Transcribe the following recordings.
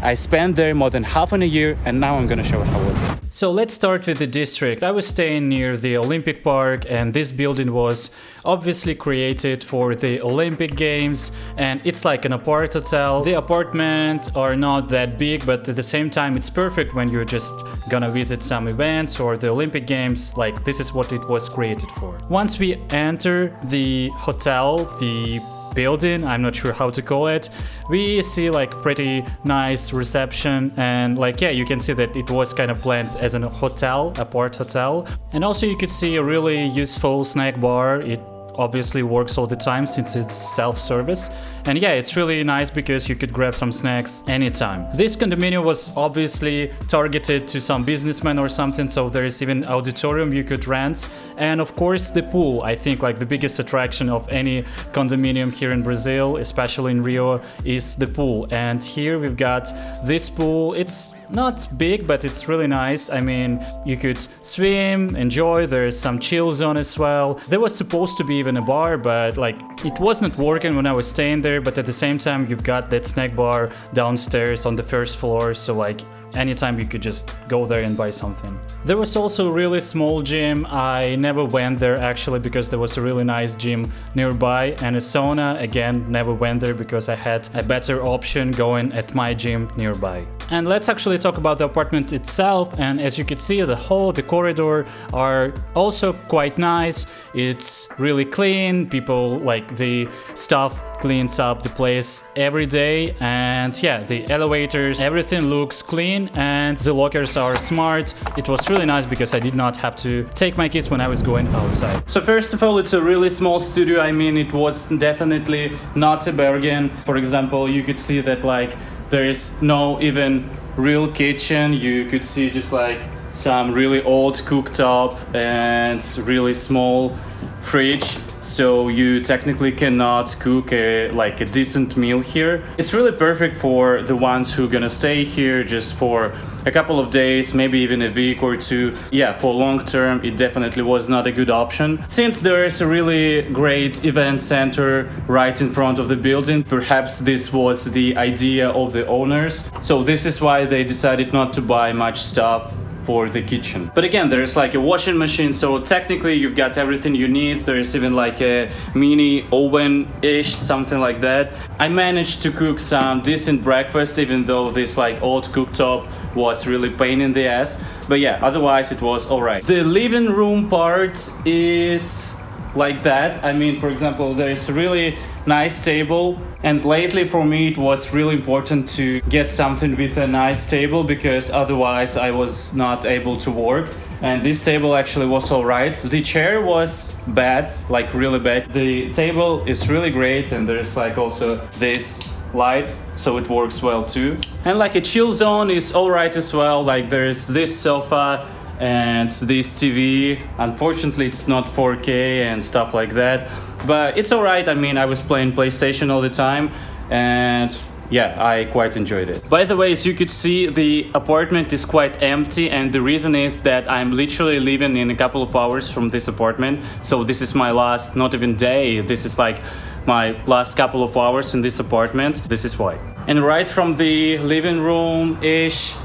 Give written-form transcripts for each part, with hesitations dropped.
I spent there more than half a year, and now I'm gonna show how was it. So let's start with the district. I was staying near the Olympic Park, and this building was obviously created for the Olympic Games, and it's like an apart hotel. The apartments are not that big, but at the same time it's perfect when you're just gonna visit some events or the Olympic Games. Like, this is what it was created for. Once we enter the hotel, the building, I'm not sure how to call it, we see like pretty nice reception, and like, yeah, you can see that it was kind of planned as a hotel, apart hotel. And also you could see a really useful snack bar. It obviously works all the time since it's self-service, and yeah, it's really nice because you could grab some snacks anytime. This condominium was obviously targeted to some businessmen or something, so there is even auditorium you could rent, and of course the pool. I think like the biggest attraction of any condominium here in Brazil, especially in Rio, is the pool. And here we've got this pool. It's not big, but it's really nice. I mean, you could swim, enjoy. There's some chill zone as well. There was supposed to be even a bar, but like it wasn't working when I was staying there. But at the same time, you've got that snack bar downstairs on the first floor, so like anytime you could just go there and buy something. There was also a really small gym. I never went there actually because there was a really nice gym nearby, and a sauna. Again, never went there because I had a better option going at my gym nearby. And let's actually talk about the apartment itself. And as you can see, the hall, the corridor are also quite nice. It's really clean. People, like, the staff cleans up the place every day. And yeah, the elevators, everything looks clean, and the lockers are smart. It was really nice because I did not have to take my kids when I was going outside. So first of all, it's a really small studio. I mean, it was definitely not a bargain. For example, you could see that like there is no even real kitchen. You could see just like some really old cooktop and really small fridge, so you technically cannot cook a decent meal here. It's really perfect for the ones who are gonna stay here just for a couple of days, maybe even a week or two. Yeah, for long term it definitely was not a good option. Since there is a really great event center right in front of the building, perhaps this was the idea of the owners, so this is why they decided not to buy much stuff for the kitchen. But again, there's like a washing machine, so technically you've got everything you need. There is even like a mini oven-ish, something like that. I managed to cook some decent breakfast, even though this like old cooktop was really pain in the ass. But yeah, otherwise it was alright. The living room part is like that. I mean, for example, there's a really nice table, and lately for me it was really important to get something with a nice table because otherwise I was not able to work, and this table actually was alright. The chair was bad, like really bad. The table is really great, and there's like also this light, so it works well too. And like a chill zone is alright as well. Like there's this sofa and this TV. Unfortunately it's not 4K and stuff like that, but it's alright. I mean, I was playing PlayStation all the time, and yeah, I quite enjoyed it. By the way, as you could see, the apartment is quite empty, and the reason is that I'm literally leaving in a couple of hours from this apartment. So this is my last, not even day, this is like my last couple of hours in this apartment. This is why. And right from the living room-ish,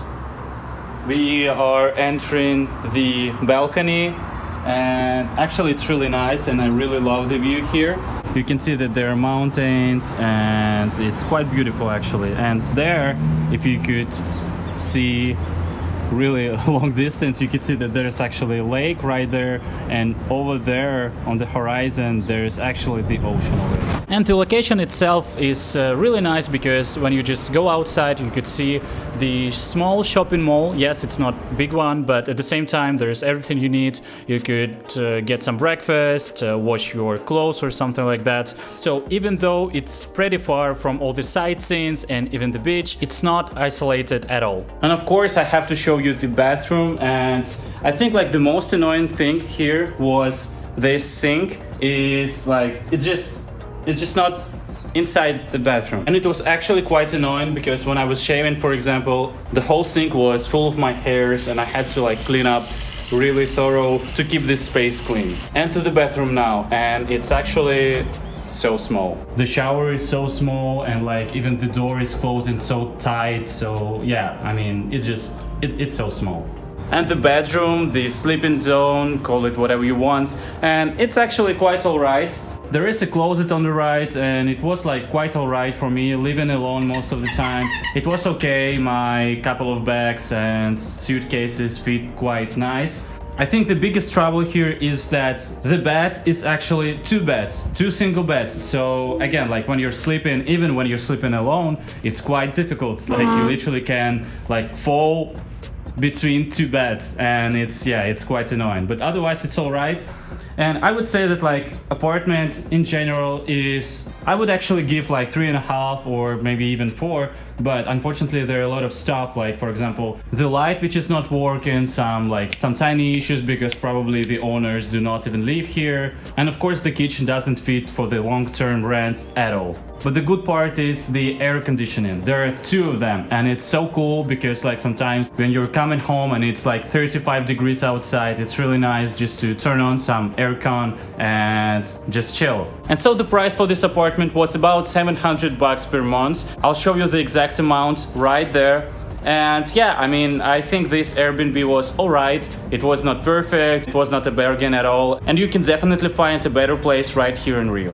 we are entering the balcony, and actually it's really nice, and I really love the view here. You can see that there are mountains, and it's quite beautiful actually. And there, if you could see really long distance, you could see that there's actually a lake right there, and over there on the horizon there's actually the ocean already. And the location itself is really nice because when you just go outside you could see the small shopping mall. Yes, it's not a big one, but at the same time there's everything you need. You could get some breakfast, wash your clothes or something like that. So even though it's pretty far from all the sightseeing and even the beach, it's not isolated at all. And of course I have to show you the bathroom, and I think like the most annoying thing here was this sink is like it's just not inside the bathroom. And it was actually quite annoying because when I was shaving, for example, the whole sink was full of my hairs, and I had to like clean up really thorough to keep this space clean. Enter the bathroom now, and it's actually so small. The shower is so small, and like even the door is closing so tight. So yeah, I mean, it's so small. And the bedroom, the sleeping zone, call it whatever you want, and it's actually quite alright. There is a closet on the right, and it was like quite alright for me, living alone most of the time. It was okay, my couple of bags and suitcases fit quite nice. I think the biggest trouble here is that the bed is actually two single beds. So again, like when you're sleeping, even when you're sleeping alone, it's quite difficult. Like you literally can like fall between two beds, and it's quite annoying. But otherwise it's all right. And I would say that like apartment in general is, I would actually give like 3.5 or maybe even 4, but unfortunately there are a lot of stuff, like for example the light which is not working, some tiny issues because probably the owners do not even live here, and of course the kitchen doesn't fit for the long-term rent at all. But the good part is the air conditioning. There are 2 of them, and it's so cool because like sometimes when you're coming home and it's like 35 degrees outside, it's really nice just to turn on some aircon and just chill. And so the price for this apartment was about $700 per month. I'll show you the exact amount right there. And yeah, I mean, I think this Airbnb was alright. It was not perfect, it was not a bargain at all, and you can definitely find a better place right here in Rio.